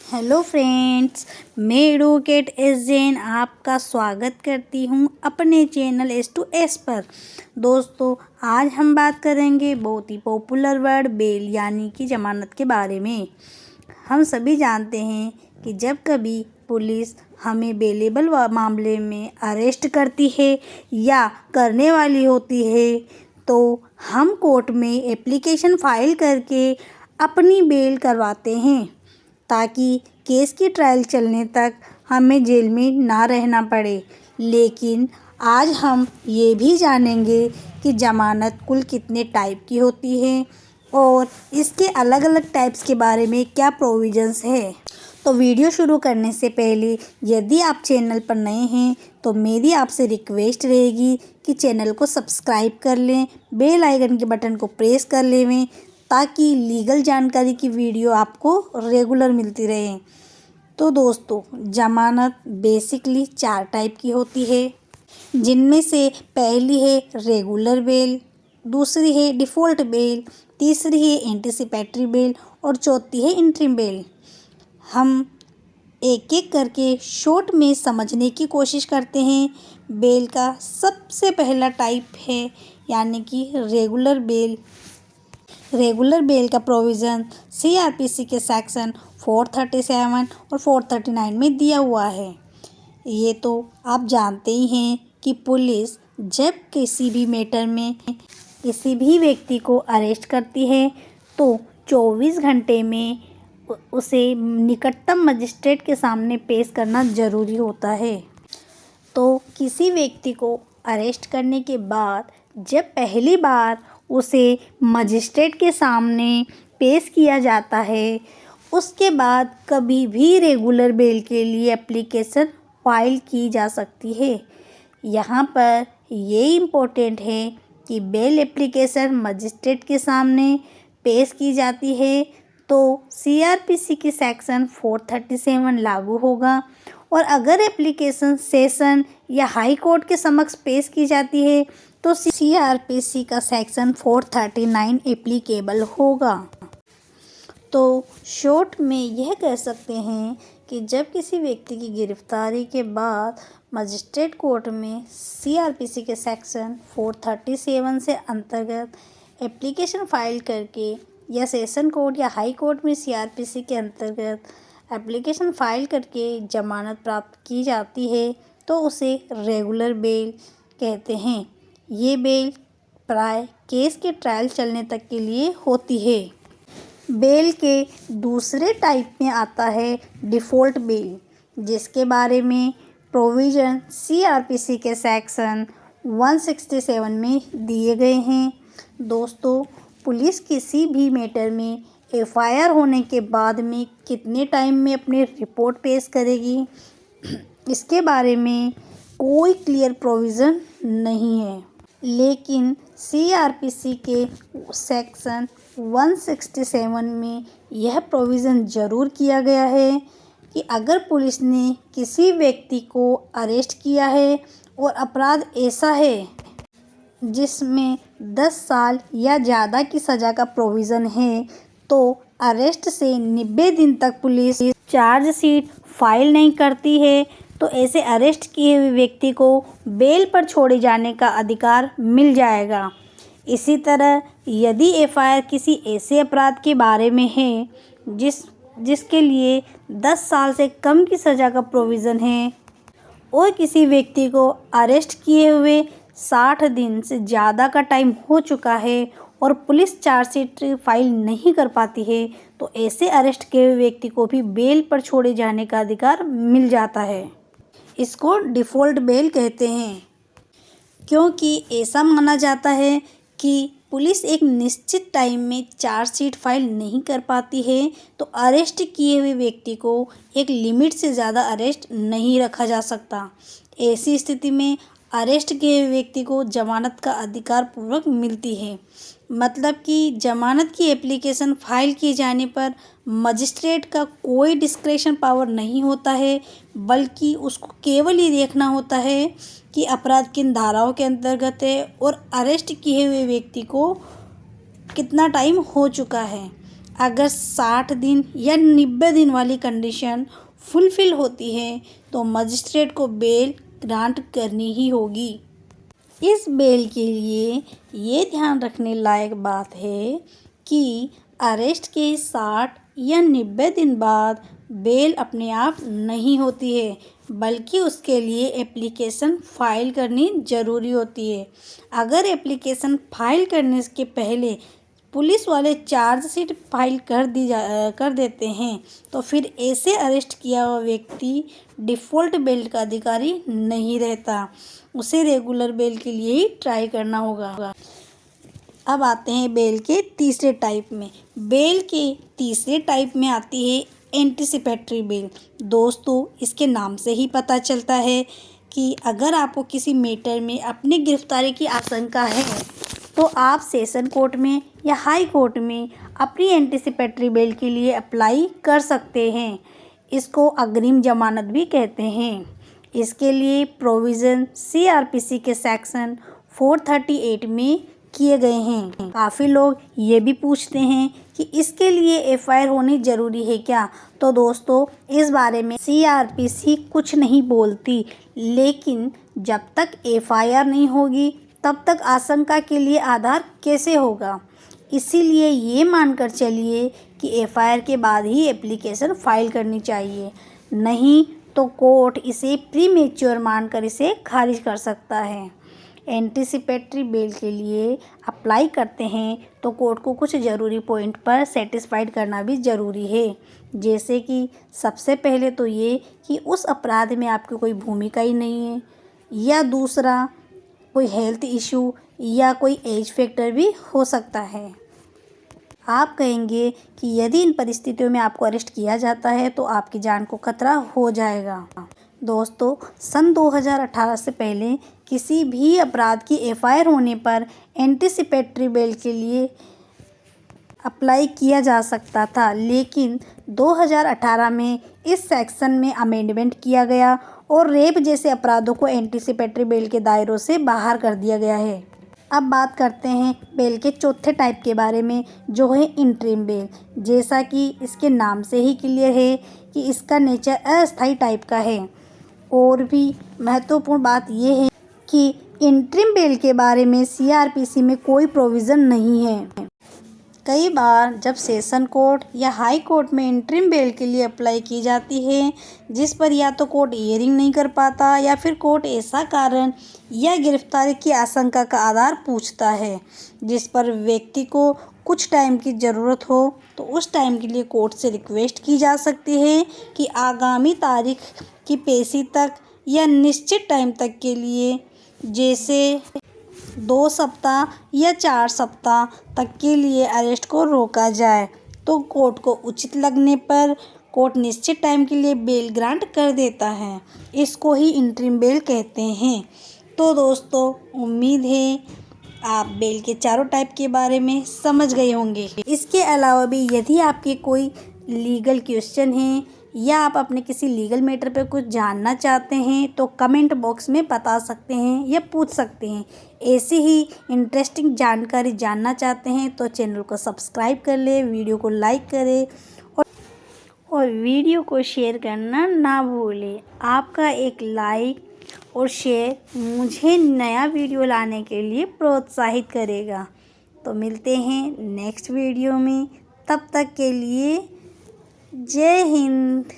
Hello friends, मैं advocate S Jain आपका स्वागत करती हूं अपने चैनल एस टू एस पर। दोस्तों, आज हम बात करेंगे बहुत ही पॉपुलर वर्ड बेल यानी कि ज़मानत के बारे में। हम सभी जानते हैं कि जब कभी पुलिस हमें बेलेबल मामले में अरेस्ट करती है या करने वाली होती है तो हम कोर्ट में एप्लीकेशन फ़ाइल करके अपनी बेल करवाते हैं ताकि केस की ट्रायल चलने तक हमें जेल में ना रहना पड़े। लेकिन आज हम ये भी जानेंगे कि ज़मानत कुल कितने टाइप की होती है और इसके अलग अलग टाइप्स के बारे में क्या प्रोविजंस है। तो वीडियो शुरू करने से पहले यदि आप चैनल पर नए हैं तो मेरी आपसे रिक्वेस्ट रहेगी कि चैनल को सब्सक्राइब कर लें, बेल आइकन के बटन को प्रेस कर लें ताकि लीगल जानकारी की वीडियो आपको रेगुलर मिलती रहे। तो दोस्तों, ज़मानत बेसिकली 4 टाइप की होती है, जिनमें से पहली है रेगुलर बेल, दूसरी है डिफ़ॉल्ट बेल, तीसरी है एंटीसिपेटरी बेल और चौथी है इंटरिम बेल। हम एक एक करके शॉर्ट में समझने की कोशिश करते हैं। बेल का सबसे पहला टाइप है यानी कि रेगुलर बेल। रेगुलर बेल का प्रोविज़न सीआरपीसी के सेक्शन 437 और 439 में दिया हुआ है। ये तो आप जानते ही हैं कि पुलिस जब किसी भी मैटर में किसी भी व्यक्ति को अरेस्ट करती है तो 24 घंटे में उसे निकटतम मजिस्ट्रेट के सामने पेश करना ज़रूरी होता है। तो किसी व्यक्ति को अरेस्ट करने के बाद जब पहली बार उसे मजिस्ट्रेट के सामने पेश किया जाता है, उसके बाद कभी भी रेगुलर बेल के लिए एप्लीकेशन फाइल की जा सकती है। यहाँ पर ये इम्पोर्टेंट है कि बेल एप्लीकेशन मजिस्ट्रेट के सामने पेश की जाती है तो सीआरपीसी की सेक्शन 437 लागू होगा और अगर एप्लीकेशन सेशन या हाई कोर्ट के समक्ष पेश की जाती है तो सीआरपीसी का सेक्शन 439 एप्लीकेबल होगा। तो शॉर्ट में यह कह सकते हैं कि जब किसी व्यक्ति की गिरफ्तारी के बाद मजिस्ट्रेट कोर्ट में सीआरपीसी के सेक्शन 437 से अंतर्गत एप्लीकेशन फाइल करके या सेशन कोर्ट या हाई कोर्ट में सीआरपीसी के अंतर्गत एप्लीकेशन फाइल करके ज़मानत प्राप्त की जाती है तो उसे रेगुलर बेल कहते हैं। ये बेल प्राय केस के ट्रायल चलने तक के लिए होती है। बेल के दूसरे टाइप में आता है डिफ़ॉल्ट बेल, जिसके बारे में प्रोविज़न सीआरपीसी के सेक्शन 167 में दिए गए हैं। दोस्तों, पुलिस किसी भी मैटर में एफआईआर होने के बाद में कितने टाइम में अपनी रिपोर्ट पेश करेगी, इसके बारे में कोई क्लियर प्रोविज़न नहीं है। लेकिन सीआरपीसी के सेक्शन 167 में यह प्रोविज़न ज़रूर किया गया है कि अगर पुलिस ने किसी व्यक्ति को अरेस्ट किया है और अपराध ऐसा है जिसमें 10 साल या ज़्यादा की सज़ा का प्रोविज़न है तो अरेस्ट से 90 दिन तक पुलिस चार्जशीट फाइल नहीं करती है तो ऐसे अरेस्ट किए हुए व्यक्ति को बेल पर छोड़े जाने का अधिकार मिल जाएगा। इसी तरह यदि एफआईआर किसी ऐसे अपराध के बारे में है जिसके लिए 10 साल से कम की सज़ा का प्रोविज़न है और किसी व्यक्ति को अरेस्ट किए हुए 60 दिन से ज़्यादा का टाइम हो चुका है और पुलिस चार्जशीट फाइल नहीं कर पाती है तो ऐसे अरेस्ट किए हुए व्यक्ति को भी बेल पर छोड़े जाने का अधिकार मिल जाता है। इसको डिफ़ॉल्ट बेल कहते हैं क्योंकि ऐसा माना जाता है कि पुलिस एक निश्चित टाइम में चार्जशीट फाइल नहीं कर पाती है तो अरेस्ट किए हुए व्यक्ति को एक लिमिट से ज़्यादा अरेस्ट नहीं रखा जा सकता। ऐसी स्थिति में अरेस्ट किए हुए व्यक्ति को ज़मानत का अधिकार पूर्वक मिलती है। मतलब कि ज़मानत की एप्लीकेशन फाइल किए जाने पर मजिस्ट्रेट का कोई डिस्क्रेशन पावर नहीं होता है, बल्कि उसको केवल ये देखना होता है कि अपराध किन धाराओं के अंतर्गत है और अरेस्ट किए हुए व्यक्ति को कितना टाइम हो चुका है। अगर 60 दिन या 90 दिन वाली कंडीशन फुलफ़िल होती है तो मजिस्ट्रेट को बेल ग्रांट करनी ही होगी। इस बेल के लिए ये ध्यान रखने लायक बात है कि अरेस्ट के 60 या 90 दिन बाद बेल अपने आप नहीं होती है, बल्कि उसके लिए एप्लीकेशन फ़ाइल करनी ज़रूरी होती है। अगर एप्लीकेशन फ़ाइल करने के पहले पुलिस वाले चार्जशीट फाइल कर देते हैं तो फिर ऐसे अरेस्ट किया हुआ व्यक्ति डिफ़ॉल्ट बेल का अधिकारी नहीं रहता, उसे रेगुलर बेल के लिए ही ट्राई करना होगा। अब आते हैं बेल के तीसरे टाइप में। बेल के तीसरे टाइप में आती है एंटीसिपेटरी बेल। दोस्तों, इसके नाम से ही पता चलता है कि अगर आपको किसी मैटर में अपनी गिरफ्तारी की आशंका है तो आप सेशन कोर्ट में या हाई कोर्ट में अपनी एंटीसिपेटरी बेल के लिए अप्लाई कर सकते हैं। इसको अग्रिम जमानत भी कहते हैं। इसके लिए प्रोविज़न CRPC के सेक्शन 438 में किए गए हैं। काफ़ी लोग ये भी पूछते हैं कि इसके लिए FIR होनी ज़रूरी है क्या? तो दोस्तों, इस बारे में CRPC कुछ नहीं बोलती, लेकिन जब तक FIR नहीं होगी तब तक आशंका के लिए आधार कैसे होगा? इसीलिए ये मानकर चलिए कि FIR के बाद ही एप्लीकेशन फ़ाइल करनी चाहिए, नहीं तो कोर्ट इसे प्रीमेच्योर मानकर इसे खारिज कर सकता है। एंटीसिपेटरी बेल के लिए अप्लाई करते हैं तो कोर्ट को कुछ ज़रूरी पॉइंट पर सेटिस्फाइड करना भी ज़रूरी है, जैसे कि सबसे पहले तो ये कि उस अपराध में आपकी कोई भूमिका ही नहीं है, या दूसरा कोई हेल्थ इशू या कोई एज फैक्टर भी हो सकता है। आप कहेंगे कि यदि इन परिस्थितियों में आपको अरेस्ट किया जाता है तो आपकी जान को खतरा हो जाएगा। दोस्तों, सन 2018 से पहले किसी भी अपराध की FIR होने पर एंटीसिपेटरी बेल के लिए अप्लाई किया जा सकता था, लेकिन 2018 में इस सेक्शन में अमेंडमेंट किया गया और रेप जैसे अपराधों को एंटीसिपेटरी बेल के दायरों से बाहर कर दिया गया है। अब बात करते हैं बेल के चौथे टाइप के बारे में, जो है इंटरिम बेल। जैसा कि इसके नाम से ही क्लियर है कि इसका नेचर अस्थायी टाइप का है। और भी महत्वपूर्ण बात यह है कि इंटरिम बेल के बारे में CRPC में कोई प्रोविज़न नहीं है। कई बार जब सेशन कोर्ट या हाई कोर्ट में इंटरिम बेल के लिए अप्लाई की जाती है, जिस पर या तो कोर्ट हियरिंग नहीं कर पाता या फिर कोर्ट ऐसा कारण या गिरफ्तारी की आशंका का आधार पूछता है जिस पर व्यक्ति को कुछ टाइम की ज़रूरत हो, तो उस टाइम के लिए कोर्ट से रिक्वेस्ट की जा सकती है कि आगामी तारीख की पेशी तक या निश्चित टाइम तक के लिए, जैसे 2 सप्ताह या 4 सप्ताह तक के लिए अरेस्ट को रोका जाए। तो कोर्ट को उचित लगने पर कोर्ट निश्चित टाइम के लिए बेल ग्रांट कर देता है। इसको ही इंटरिम बेल कहते हैं। तो दोस्तों, उम्मीद है आप बेल के चारों टाइप के बारे में समझ गए होंगे। इसके अलावा भी यदि आपके कोई लीगल क्वेश्चन हैं या आप अपने किसी लीगल मैटर पर कुछ जानना चाहते हैं तो कमेंट बॉक्स में बता सकते हैं या पूछ सकते हैं। ऐसी ही इंटरेस्टिंग जानकारी जानना चाहते हैं तो चैनल को सब्सक्राइब कर ले, वीडियो को लाइक करें और वीडियो को शेयर करना ना भूलें। आपका एक लाइक और शेयर मुझे नया वीडियो लाने के लिए प्रोत्साहित करेगा। तो मिलते हैं नेक्स्ट वीडियो में, तब तक के लिए जय हिंद।